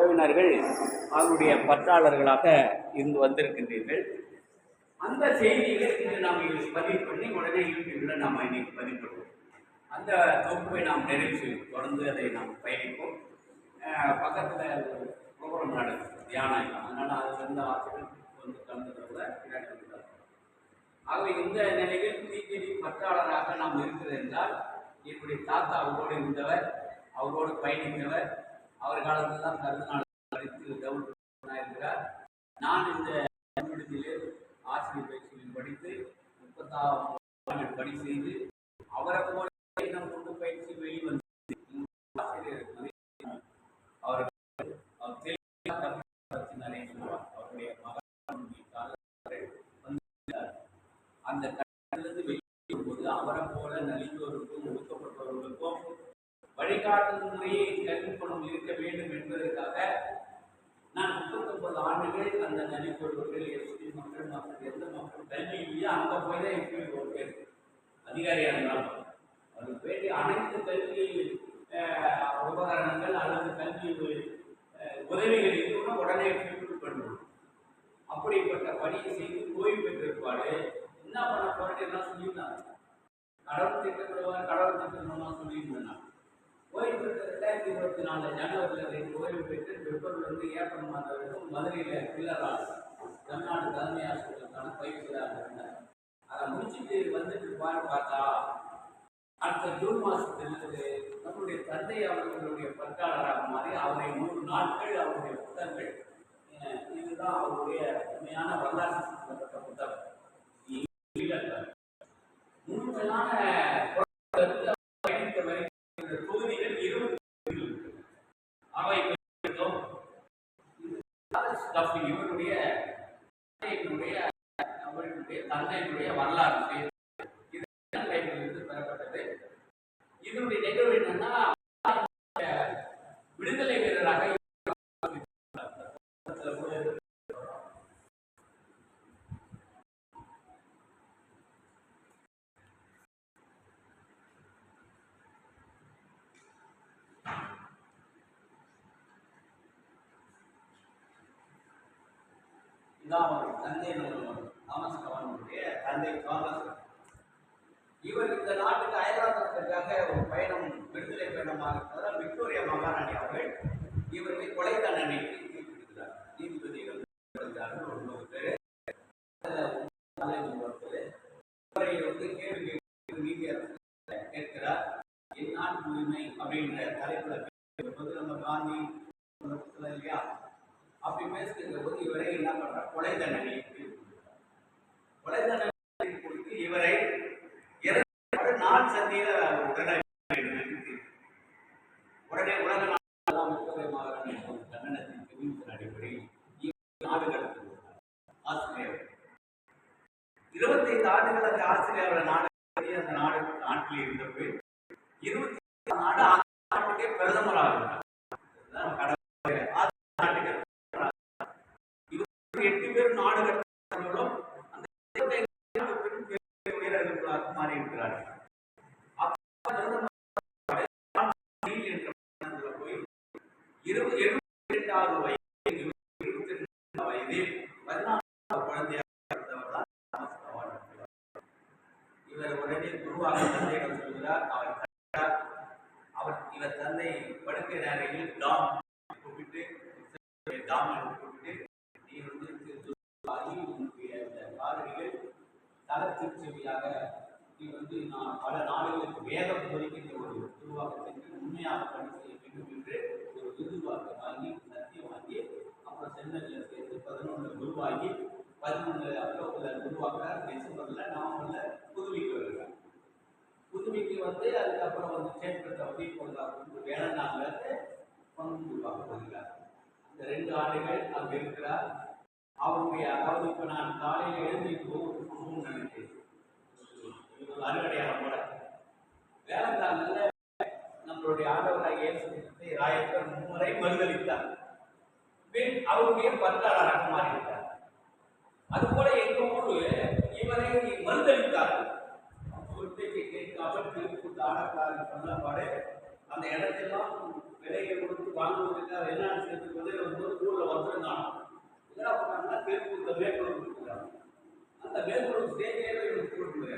உறவினர்கள் அவருடைய பற்றாளர்களாக இருந்து வந்திருக்கின்றீர்கள். அந்த செய்திகளை இன்று நாம் பதிவு பண்ணி உடனே யூடியூப்ல நாம் இன்னைக்கு பதிவு பண்ணுவோம். அந்த தொகுப்பை நாம் நிறைவு செய்வோம். தொடர்ந்து அதை நாம் பயணிப்போம். பக்கத்தில் ப்ரோக்ராம் நடக்குது தியானம், அதனால் அதிலிருந்து ஆசிரியர் வந்து கலந்துக்கிறத பின்னாடி வந்துட்டார். ஆகவே இந்த நிலையில் டிஜிடி பற்றாளராக நாம் இருக்கிறது என்றால் என்னுடைய தாத்தா அவரோடு இருந்தவர், அவரோடு பயணித்தவர். அவர் காலத்தில் தான் கருதுநாள் படித்து கவர்னர் இருக்கிறார். நான் இந்த விடுதியிலே ஆசிரியர் பயிற்சியில் படித்து 36 பணி செய்து அவரை போல இனம் கொண்டு பயிற்சி வெளிவந்து ஆசிரியர் அவர் நிறைய சொல்லுவார். அவருடைய மகன் அந்த கட்டத்திலிருந்து வெளியேறும்போது அவரை போல நலிந்தோருக்கும் ஒடுக்கப்பட்டவர்களுக்கும் வழிகாட்டும் முறையை கல்விப்பணம் இருக்க வேண்டும் என்பதற்காக நான் 39 ஆண்டுகள் அந்த நலிந்தோர்கள் எஸ்டி மக்கள் எந்த மக்கள் கல்வி இல்லையோ அங்கே போய் தான் எப்படி ஒரு பேர் அதிகாரியாக இருந்தாலும் அதுக்கு வேண்டிய அனைத்து கல்வி உபகரணங்கள் அல்லது கல்வி உதவிகள் இருக்கணும், உடனே ஃபீல்டு பண்ணணும். அப்படிப்பட்ட பணியை செய்து ஓய்வு பெற்றிருப்பாடு என்ன பண்ண போறது எல்லாம் சொல்லியிருந்தாங்க. கடவுள் திட்டம்லாம் சொல்லியிருந்தேன். ஓய்வு பெற்ற 2024 ஜனவரியில் ஓய்வு பெற்று பிப்ரவரிலிருந்து ஏப்ரல் மாதம் வரைக்கும் மதுரையில் பில்லரால் தமிழ்நாடு தலைமை ஆசிரியர்களுக்கான பயிற்சியாக இருந்தார். அதை முடிச்சுட்டு வந்துட்டு பார்த்தா அடுத்த ஜூன் மாதத்திலிருந்து நம்முடைய தந்தை அவர்களுடைய பற்றாளராக மாறி அவரை 100 நாட்கள் அவருடைய புத்தகங்கள், இதுதான் அவருடைய உண்மையான வரலாற்று சம்பந்தப்பட்ட புத்தகம். முழுமையான தொகுதிகள் 20 அவை இவருடைய அவர்களுடைய தந்தையினுடைய வரலாறு பெறப்பட்டது. இதனுடைய நிகழ்வு என்னன்னா விடுதலை வீரராக தந்தை தாமஸ் கவானுடைய தந்தை தாமஸ். இவர் இந்த நாட்டுக்கு அயல்நாட்டிற்காக ஒரு பயணம், விடுதலை பயணமாக இருக்கிறதால் விக்டோரியா மகாராணி அவர்கள் இவர்களை கொலை தண்டனைக்கு தீர்ப்பிடுகிறார். நீதிபதிகள் ஒரு 100 பேர் இவரை வந்து கேள்வி நீதியரசர் கேட்கிறார். என் நாட்டு உரிமை அப்படின்ற தலைப்பில் நம்ம காந்தி இல்லையா அப்படி பேசுகின்ற போது இவரை என்ன பண்றார், கொலை தண்டனை கொடுத்து இவரை நாள் சந்தையில உடனே உலக நாடு கண்டனத்தின் அடிப்படையில் நாடு கடத்தி ஆஸ்திரேலியா 25 ஆண்டுகள் அந்த ஆஸ்திரேலியாவில் நாடு அந்த நாட்டில் இருந்தபோது 25 நாடு அந்த நாட்டுக்கே பிரதமராக இருந்தார். 8 பேர் நாடு கடத்தவர்களும் அந்த வீரர்களாக மாறி இருக்கிறார்கள். போய் 22வது வயதில் 14 குழந்தையாக இவர் உடனே குருவாக தந்தையிடம் சொல்கிறார். இவர் தந்தை படுக்கை அறையில் கூப்பிட்டு நீ வந்து காரணிகள் தளத்திற்செவியாக நீ வந்து நான் பல நாடுகளுக்கு வேதம் பொறிக்கின்ற ஒரு குருவாக சென்று உண்மையாக பணி செய்ய வேண்டும் என்று ஒரு விருதுவாக வாங்கி சத்தியம் வாங்கி அப்புறம் சென்னையில் சேர்த்து 11 குருவாகி 11 அக்டோபரில் குருவாகிறார். டிசம்பரில் நவம்பரில் புதுவைக்கு வருகிறார். புதுவைக்கு வந்து அதுக்கப்புறம் வந்து சேட்பட்ட உதவி வேளாண்மையிலிருந்து குருவாக வருகிறார். இந்த 2 ஆண்டுகள் அங்கே இருக்கிறார். அவருடைய அதாவது இப்போ நான் காலையில் எழுதி போகணும்னு நினைக்கிறேன். அறுவடையாளம் கூட வேளாண்மையில் நம்மளுடைய ஆண்டவராக இயேசு கிறிஸ்துவை ராயப்பர் 3 முறை மறுதளித்தார். அவருடைய பற்றாளராக மாறிவிட்டார். அதுபோல எங்க ஊரு இவரை மறுதளித்தார்கள். கேட்காமல் திருப்பூர் ஆடக்காரர் சொன்னபாடு அந்த இடத்தெல்லாம் விலையை கொடுத்து வாங்குவதற்கு என்ன செய்து கொண்டு மேற்கொள்ளும் ஸ்டேஜே போட்டு